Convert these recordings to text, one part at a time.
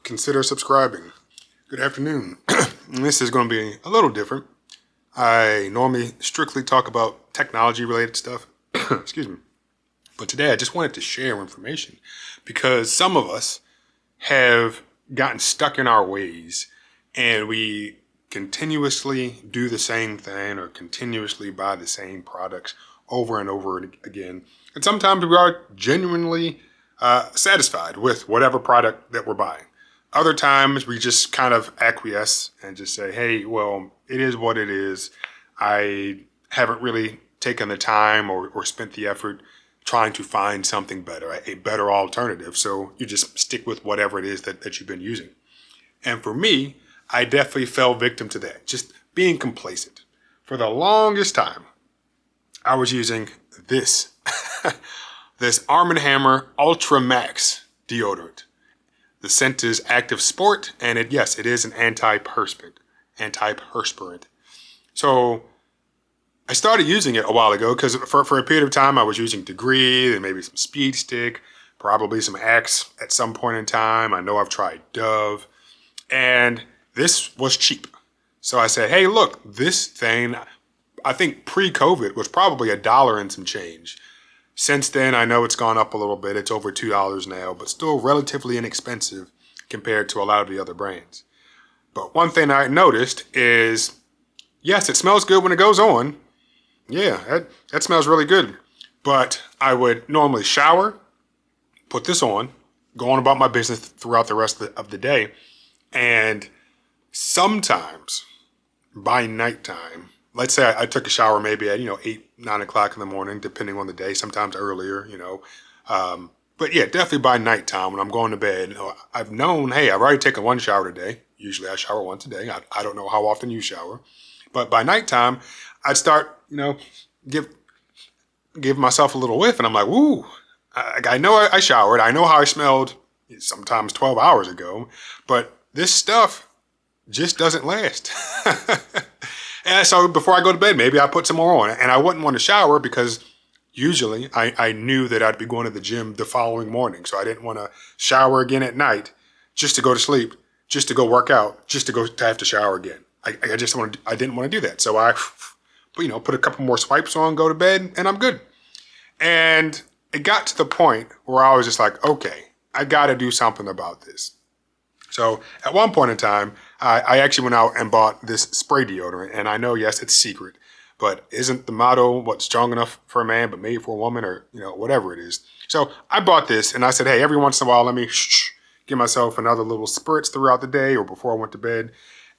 consider subscribing. Good afternoon. This is going to be a little different. I normally strictly talk about technology related stuff. Excuse me. But today I just wanted to share information because some of us have gotten stuck in our ways and we continuously do the same thing or continuously buy the same products over and over again. And sometimes we are genuinely satisfied with whatever product that we're buying. Other times we just kind of acquiesce and just say, hey, well, it is what it is. I haven't really taken the time or spent the effort trying to find something better, a better alternative. So you just stick with whatever it is that you've been using. And for me, I definitely fell victim to that, just being complacent. For the longest time, I was using this, this Arm & Hammer Ultra Max deodorant. The scent is Active Sport, and it is an antiperspirant. So I started using it a while ago because for a period of time I was using Degree and maybe some Speed Stick, probably some Axe at some point in time. I know I've tried Dove, and this was cheap. So I said, hey, look, this thing, I think pre-COVID was probably $1 and some change. Since then, I know it's gone up a little bit. It's over $2 now, but still relatively inexpensive compared to a lot of the other brands. But one thing I noticed is, yes, it smells good when it goes on. Yeah, that smells really good. But I would normally shower, put this on, go on about my business throughout the rest of the day. And sometimes by nighttime, let's say I took a shower maybe at, 8, 9 o'clock in the morning, depending on the day, sometimes earlier, But yeah, definitely by nighttime when I'm going to bed, I've known, hey, I've already taken one shower today. Usually I shower once a day. I don't know how often you shower. But by nighttime, I'd start, give myself a little whiff. And I'm like, woo, I know I showered. I know how I smelled sometimes 12 hours ago. But this stuff just doesn't last. And so before I go to bed, maybe I put some more on. And I wouldn't want to shower because usually I knew that I'd be going to the gym the following morning. So I didn't want to shower again at night just to go to sleep, just to go work out, just to have to shower again. I didn't want to do that. So I, put a couple more swipes on, go to bed, and I'm good. And it got to the point where I was just like, okay, I got to do something about this. So at one point in time, I actually went out and bought this spray deodorant. And I know, yes, it's secret, but isn't the motto what's strong enough for a man but made for a woman, or, whatever it is. So I bought this and I said, hey, every once in a while, let me give myself another little spritz throughout the day or before I went to bed.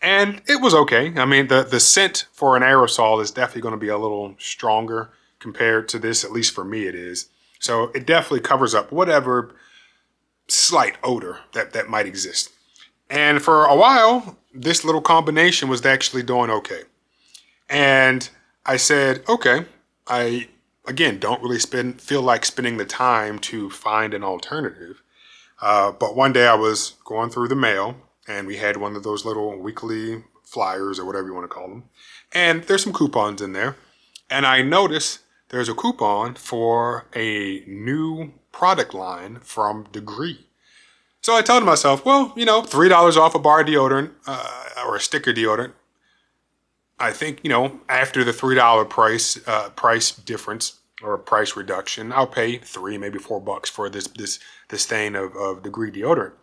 And it was okay. I mean, the scent for an aerosol is definitely going to be a little stronger compared to this, at least for me it is. So it definitely covers up whatever slight odor that might exist. And for a while, this little combination was actually doing okay. And I said, okay, I, again, don't really feel like spending the time to find an alternative. But one day I was going through the mail and we had one of those little weekly flyers or whatever you want to call them. And there's some coupons in there. And I noticed there's a coupon for a new product line from Degree. So I told myself, well, $3 off a bar deodorant or a sticker deodorant. I think, after the $3 price difference or price reduction, I'll pay $3, maybe $4 for this thing of Degree deodorant.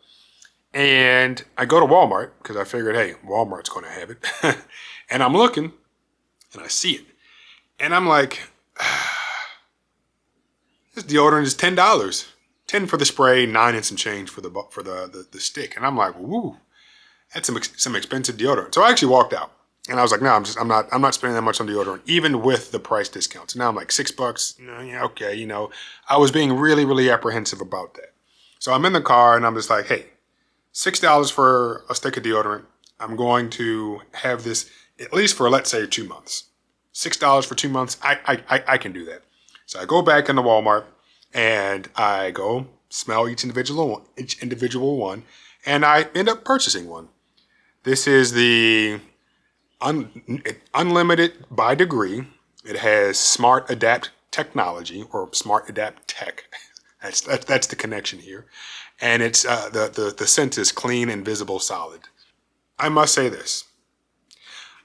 And I go to Walmart because I figured, hey, Walmart's going to have it. And I'm looking and I see it. And I'm like, this deodorant is $10. 10 for the spray, 9 and some change for the stick. And I'm like, woo, that's some expensive deodorant. So I actually walked out and I was like, no, I'm not spending that much on deodorant, even with the price discounts. And now I'm like $6. Yeah, okay. I was being really, really apprehensive about that. So I'm in the car and I'm just like, hey, $6 for a stick of deodorant. I'm going to have this at least for, let's say, 2 months. $6 for 2 months. I can do that. So I go back into Walmart. And I go smell each individual one, and I end up purchasing one. This is the Unlimited by Degree. It has Smart Adapt technology, or Smart Adapt Tech, That's the connection here. And it's the scent is clean and visible solid. I must say this.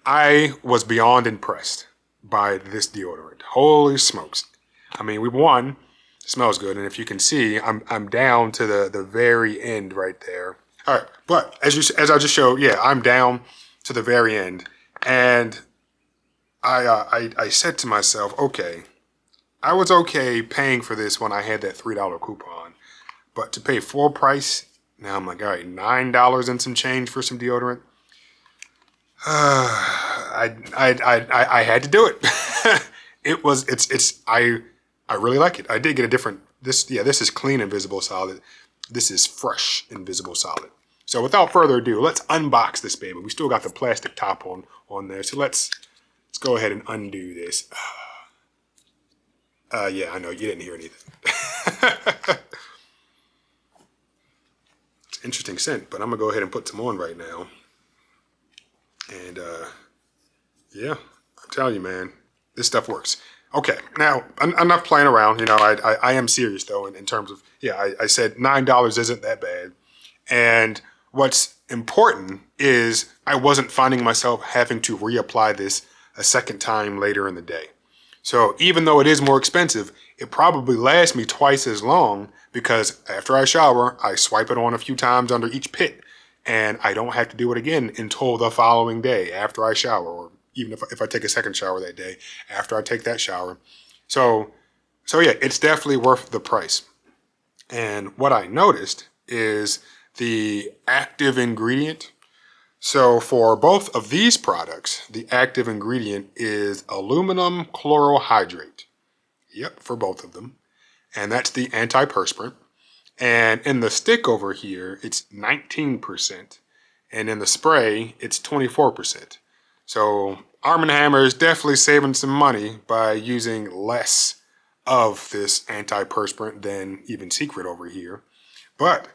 I was beyond impressed by this deodorant. Holy smokes. I mean, we won. It smells good. And if you can see, I'm down to the very end right there. All right. But as I just showed, yeah, I'm down to the very end. And I said to myself, okay, I was okay paying for this when I had that $3 coupon. But to pay full price, now I'm like, all right, $9 and some change for some deodorant. I had to do it. I really like it. I did get a different, this is clean and visible solid. This is fresh and visible solid. So without further ado, let's unbox this baby. We still got the plastic top on there. So let's go ahead and undo this. Yeah, I know you didn't hear anything. It's an interesting scent, but I'm gonna go ahead and put some on right now. And yeah, I'm telling you, man, this stuff works. Okay, now enough playing around. You know, I am serious though in terms of, yeah, I said $9 isn't that bad. And what's important is I wasn't finding myself having to reapply this a second time later in the day. So even though it is more expensive, it probably lasts me twice as long because after I shower, I swipe it on a few times under each pit and I don't have to do it again until the following day after I shower, or even if I take a second shower that day after I take that shower. So yeah, it's definitely worth the price. And what I noticed is the active ingredient. So for both of these products, the active ingredient is aluminum chlorohydrate. Yep, for both of them. And that's the antiperspirant. And in the stick over here, it's 19%. And in the spray, it's 24%. So Arm & Hammer is definitely saving some money by using less of this antiperspirant than even Secret over here. But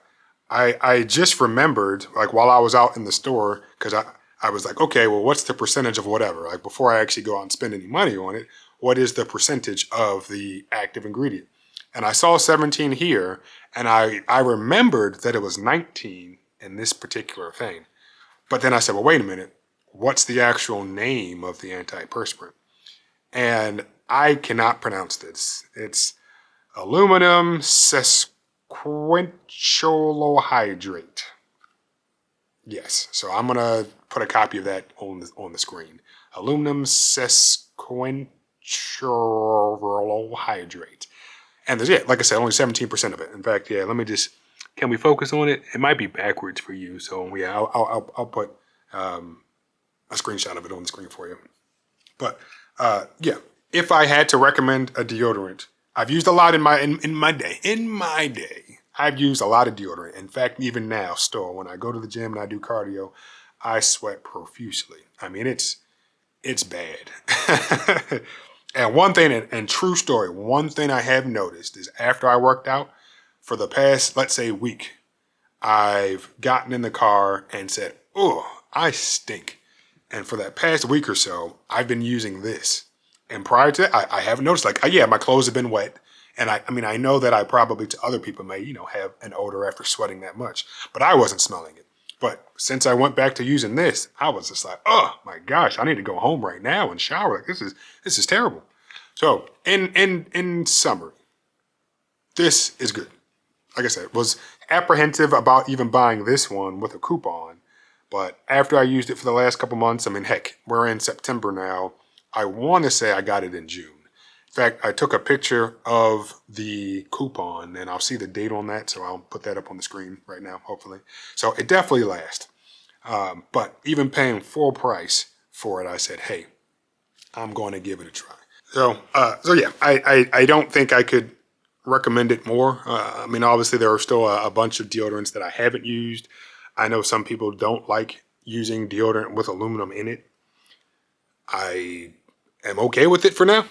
I just remembered, like while I was out in the store, because I was like, okay, well, what's the percentage of whatever? Like before I actually go out and spend any money on it, what is the percentage of the active ingredient? And I saw 17 here, and I remembered that it was 19 in this particular thing. But then I said, well, wait a minute. What's the actual name of the antiperspirant? And I cannot pronounce this. It's aluminum sesquichlorohydrate. Yes, so I'm going to put a copy of that on the screen. Aluminum sesquichlorohydrate. And there's, yeah, like I said, only 17% of it. In fact, yeah, let me just, can we focus on it? It might be backwards for you. So yeah, I'll put a screenshot of it on the screen for you. But yeah, if I had to recommend a deodorant, I've used a lot in my day. I've used a lot of deodorant. In fact, even now, still, when I go to the gym and I do cardio, I sweat profusely. I mean, it's bad. And one thing, and true story, one thing I have noticed is after I worked out, for the past, let's say, week, I've gotten in the car and said, oh, I stink. And for that past week or so, I've been using this. And prior to that, I haven't noticed, like, yeah, my clothes have been wet. And I mean, I know that I probably to other people may, have an odor after sweating that much, but I wasn't smelling it. But since I went back to using this, I was just like, oh my gosh, I need to go home right now and shower. Like this is terrible. So in summary, this is good. Like I said, was apprehensive about even buying this one with a coupon. But after I used it for the last couple months, I mean, heck, we're in September now. I want to say I got it in June. In fact, I took a picture of the coupon and I'll see the date on that. So I'll put that up on the screen right now, hopefully. So it definitely lasts. But even paying full price for it, I said, hey, I'm going to give it a try. So yeah, I don't think I could recommend it more. I mean, obviously there are still a bunch of deodorants that I haven't used. I know some people don't like using deodorant with aluminum in it. I am okay with it for now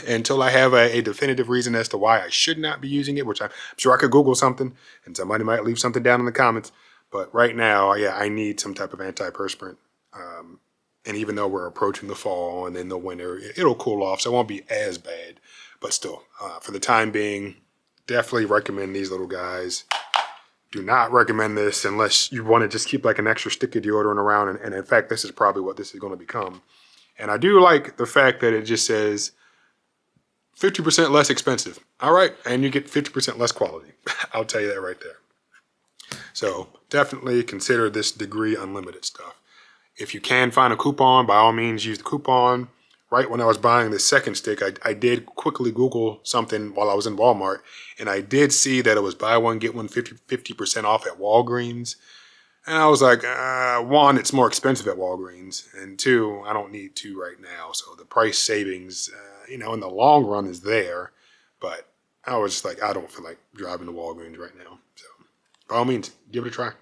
until I have a definitive reason as to why I should not be using it, which I'm sure I could Google something and somebody might leave something down in the comments. But right now, yeah, I need some type of antiperspirant. And even though we're approaching the fall and then the winter, it'll cool off, so it won't be as bad. But still, for the time being, definitely recommend these little guys. Do not recommend this unless you want to just keep like an extra stick of deodorant around. And in fact, this is probably what this is going to become. And I do like the fact that it just says 50% less expensive. All right. And you get 50% less quality. I'll tell you that right there. So definitely consider this Degree Unlimited stuff. If you can find a coupon, by all means, use the coupon. Right when I was buying the second stick, I did quickly Google something while I was in Walmart, and I did see that it was buy one, get one 50% off at Walgreens. And I was like, one, it's more expensive at Walgreens, and two, I don't need to right now. So the price savings, in the long run is there, but I was just like, I don't feel like driving to Walgreens right now. So by all means, give it a try.